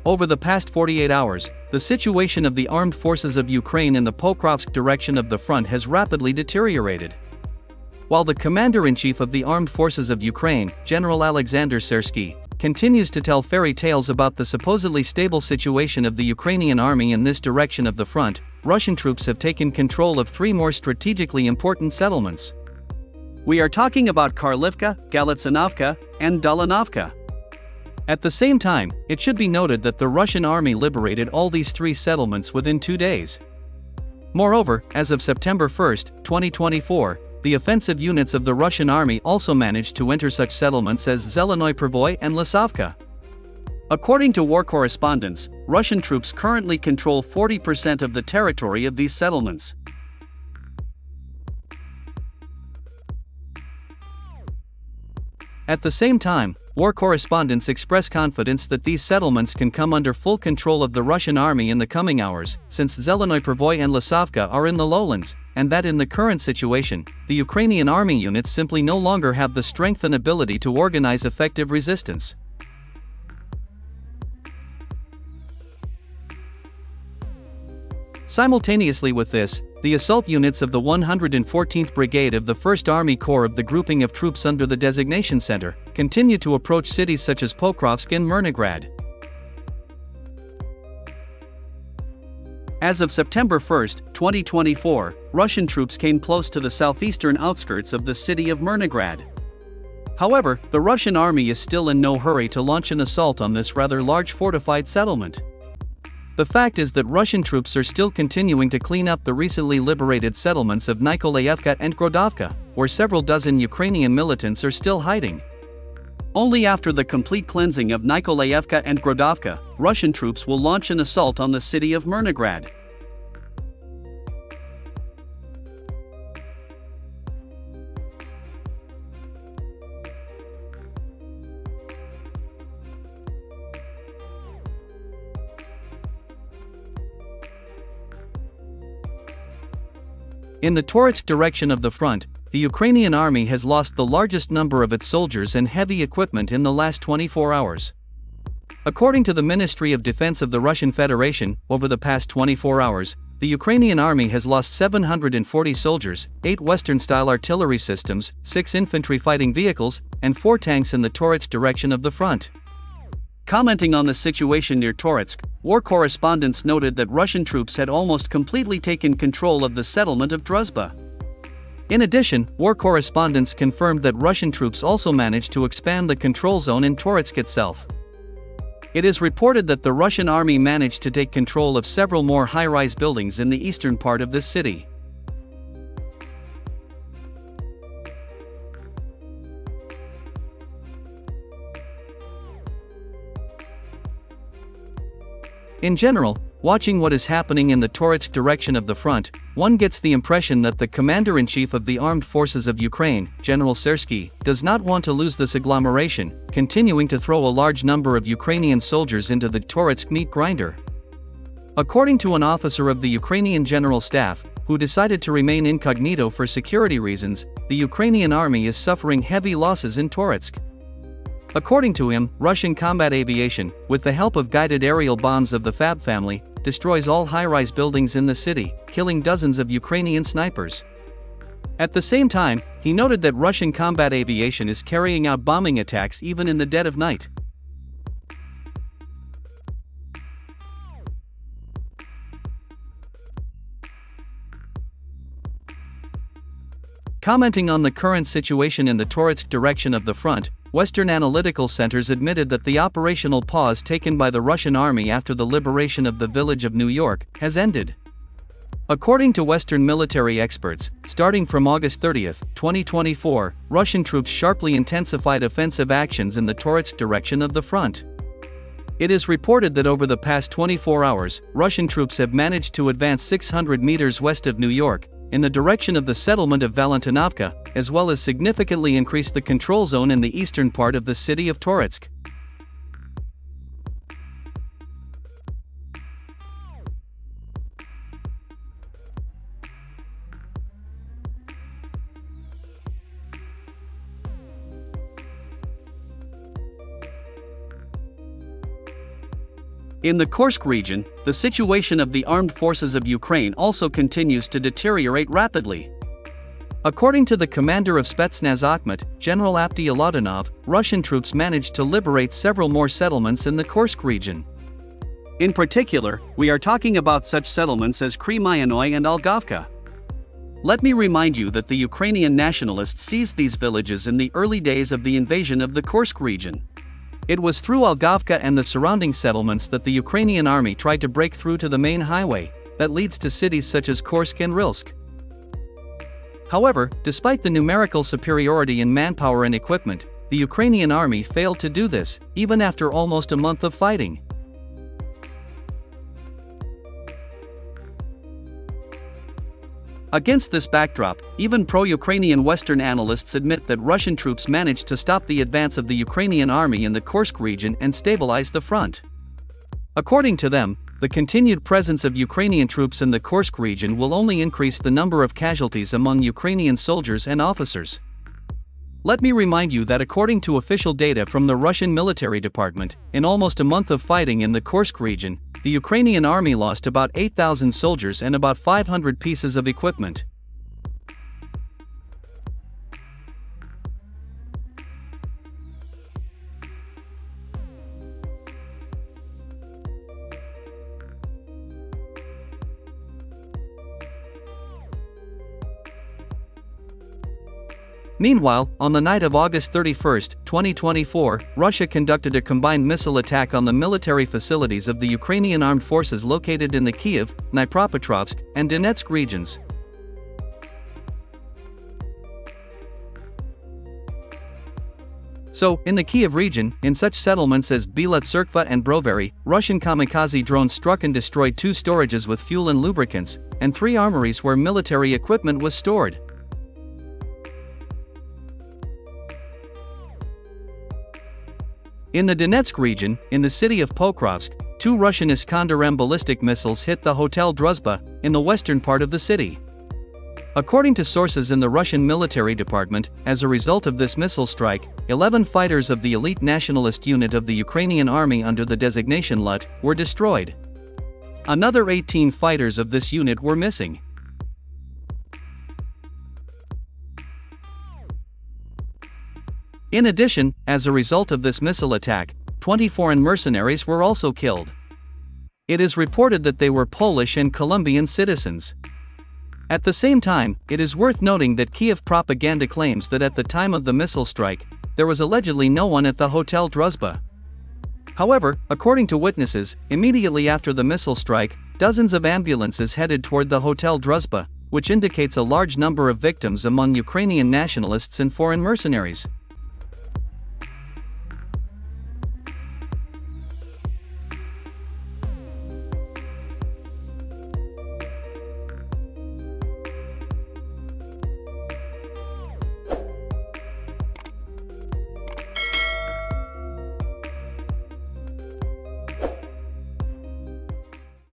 Over the past 48 hours, the situation of the armed forces of Ukraine in the Pokrovsk direction of the front has rapidly deteriorated. While the commander-in-chief of the armed forces of Ukraine, General Alexander Syrsky, continues to tell fairy tales about the supposedly stable situation of the Ukrainian army in this direction of the front, Russian troops have taken control of 3 more strategically important settlements. We are talking about Karlivka, Galicinovka, and Dolinovka. At the same time, it should be noted that the Russian army liberated all these 3 settlements within 2 days. Moreover, as of September 1, 2024, the offensive units of the Russian army also managed to enter such settlements as Zelenoy Pervoy and Lisovka. According to war correspondents, Russian troops currently control 40% of the territory of these settlements. At the same time, war correspondents express confidence that these settlements can come under full control of the Russian army in the coming hours, since Zelenoy Pervoy and Lisovka are in the lowlands, and that in the current situation, the Ukrainian army units simply no longer have the strength and ability to organize effective resistance. Simultaneously with this, the assault units of the 114th Brigade of the 1st Army Corps of the grouping of troops under the designation center continue to approach cities such as Pokrovsk and Mirnograd. As of September 1, 2024, Russian troops came close to the southeastern outskirts of the city of Mirnograd. However, the Russian army is still in no hurry to launch an assault on this rather large fortified settlement. The fact is that Russian troops are still continuing to clean up the recently liberated settlements of Nikolaevka and Grodovka, where several dozen Ukrainian militants are still hiding. Only after the complete cleansing of Nikolaevka and Grodovka, Russian troops will launch an assault on the city of Mirnograd. In the Toretsk direction of the front, the Ukrainian army has lost the largest number of its soldiers and heavy equipment in the last 24 hours. According to the Ministry of Defense of the Russian Federation, over the past 24 hours, the Ukrainian army has lost 740 soldiers, 8 Western-style artillery systems, 6 infantry fighting vehicles, and 4 tanks in the Toretsk direction of the front. Commenting on the situation near Toretsk, war correspondents noted that Russian troops had almost completely taken control of the settlement of Druzhba. In addition, war correspondents confirmed that Russian troops also managed to expand the control zone in Toretsk itself. It is reported that the Russian army managed to take control of several more high-rise buildings in the eastern part of this city. In general, watching what is happening in the Toretsk direction of the front, one gets the impression that the commander-in-chief of the armed forces of Ukraine, General Syrsky, does not want to lose this agglomeration, continuing to throw a large number of Ukrainian soldiers into the Toretsk meat grinder. According to an officer of the Ukrainian General Staff, who decided to remain incognito for security reasons, the Ukrainian army is suffering heavy losses in Toretsk. According to him, Russian combat aviation, with the help of guided aerial bombs of the Fab family, destroys all high-rise buildings in the city, killing dozens of Ukrainian snipers. At the same time, he noted that Russian combat aviation is carrying out bombing attacks even in the dead of night. Commenting on the current situation in the Toretsk direction of the front, Western analytical centers admitted that the operational pause taken by the Russian army after the liberation of the village of New York has ended. According to Western military experts, starting from August 30, 2024, Russian troops sharply intensified offensive actions in the Toretsk direction of the front. It is reported that over the past 24 hours, Russian troops have managed to advance 600 meters west of New York, in the direction of the settlement of Valentinovka, as well as significantly increase the control zone in the eastern part of the city of Toretsk. In the Kursk region, the situation of the armed forces of Ukraine also continues to deteriorate rapidly. According to the commander of Spetsnaz Akhmat, General Apti Aladanov, Russian troops managed to liberate several more settlements in the Kursk region. In particular, we are talking about such settlements as Kremyanoy and Algavka. Let me remind you that the Ukrainian nationalists seized these villages in the early days of the invasion of the Kursk region. It was through Algavka and the surrounding settlements that the Ukrainian army tried to break through to the main highway that leads to cities such as Kursk and Rilsk. However, despite the numerical superiority in manpower and equipment, the Ukrainian army failed to do this, even after almost a month of fighting. Against this backdrop, even pro-Ukrainian Western analysts admit that Russian troops managed to stop the advance of the Ukrainian army in the Kursk region and stabilize the front. According to them, the continued presence of Ukrainian troops in the Kursk region will only increase the number of casualties among Ukrainian soldiers and officers. Let me remind you that according to official data from the Russian military department, in almost a month of fighting in the Kursk region, the Ukrainian army lost about 8,000 soldiers and about 500 pieces of equipment. Meanwhile, on the night of August 31, 2024, Russia conducted a combined missile attack on the military facilities of the Ukrainian armed forces located in the Kyiv, Dnipropetrovsk, and Donetsk regions. So, in the Kyiv region, in such settlements as Bila Tserkva and Brovary, Russian kamikaze drones struck and destroyed 2 storages with fuel and lubricants, and 3 armories where military equipment was stored. In the Donetsk region, in the city of Pokrovsk, 2 Russian ISKANDER-M ballistic missiles hit the Hotel Druzhba, in the western part of the city. According to sources in the Russian military department, as a result of this missile strike, 11 fighters of the elite nationalist unit of the Ukrainian army under the designation LUT were destroyed. Another 18 fighters of this unit were missing. In addition, as a result of this missile attack, 20 foreign mercenaries were also killed. It is reported that they were Polish and Colombian citizens. At the same time, it is worth noting that Kiev propaganda claims that at the time of the missile strike, there was allegedly no one at the Hotel Druzhba. However, according to witnesses, immediately after the missile strike, dozens of ambulances headed toward the Hotel Druzhba, which indicates a large number of victims among Ukrainian nationalists and foreign mercenaries.